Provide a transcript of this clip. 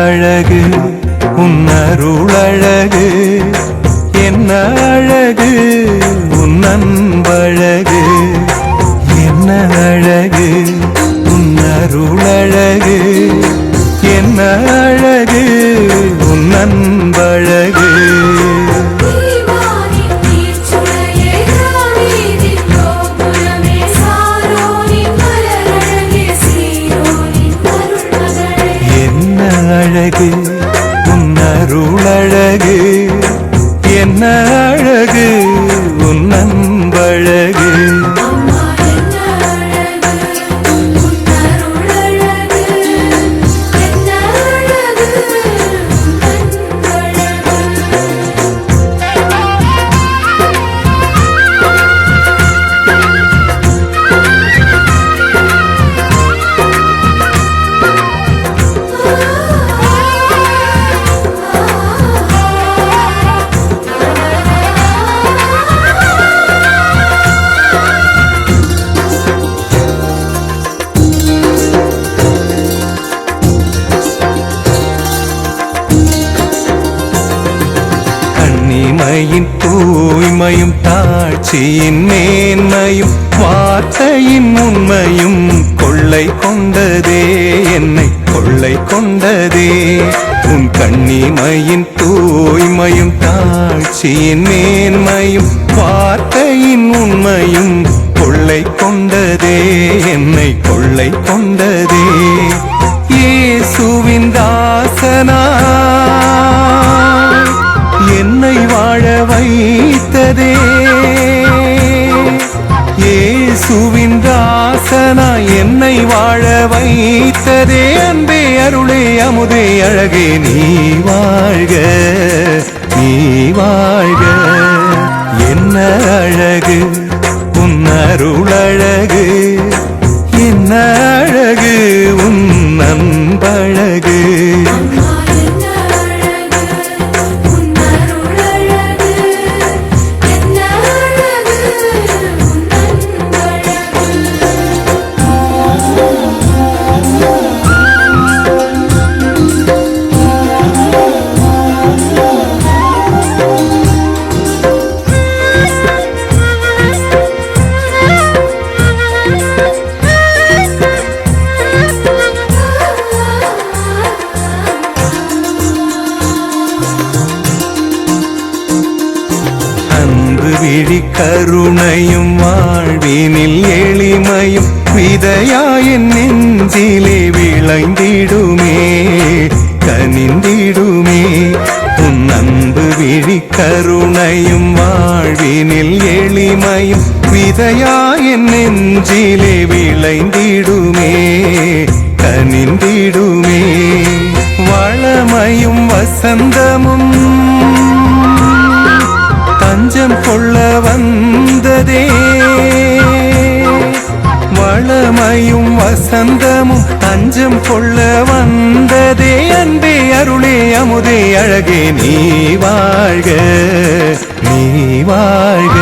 அழகு உன் அருளழகு, என்ன அழகு உன் அன்பழகு, என்ன அழகு உன் அருளழகு, என்ன அழகு உன் அன்பழகு. அழகு உன் அருளழகு, என்ன அழகு உன் அன்பழகு. கண்ணிமையின் தூய்மையும் தாட்சியின் மேன்மையும் வார்த்தையின் உண்மையும் கொள்ளை கொண்டதே, என்னை கொள்ளை கொண்டதே. உன் கண்ணிமையின் தூய்மையும் தாட்சியின் மேன்மையும் வார்த்தையின் உண்மையும் கொள்ளை கொண்டதே, என்னை கொள்ளை கொண்டதே. இயேசுவின் தாசனா என்னை வாழ வைத்ததே, இயேசுவின் தாசனா என்னை வாழ வைத்ததே. அன்பே அருளே அமுதே அழகே நீ வாழ்க, நீ வாழ்க. என்ன அழகு உன் அருளழகு, என்ன அழகு உன் அன்பழகு. விழி கருணையும் வாழ்வினில் எளிமையும் விதையாயின் நெஞ்சிலே விளைந்திடுமே, கனிந்திடுமே. உன் அன்பு விழி கருணையும் வாழ்வினில் எளிமையும் விதையாயின் நெஞ்சிலே விளைந்திடுமே, கனிந்திடுமே. வளமையும் வசந்தமும் தஞ்சம் கொள்ள வந்ததே, வளமையும் வசந்தமும் தஞ்சம் கொள்ள வந்ததே. அன்பே அருளே அமுதே அழகே நீ வாழ்க, நீ வாழ்க.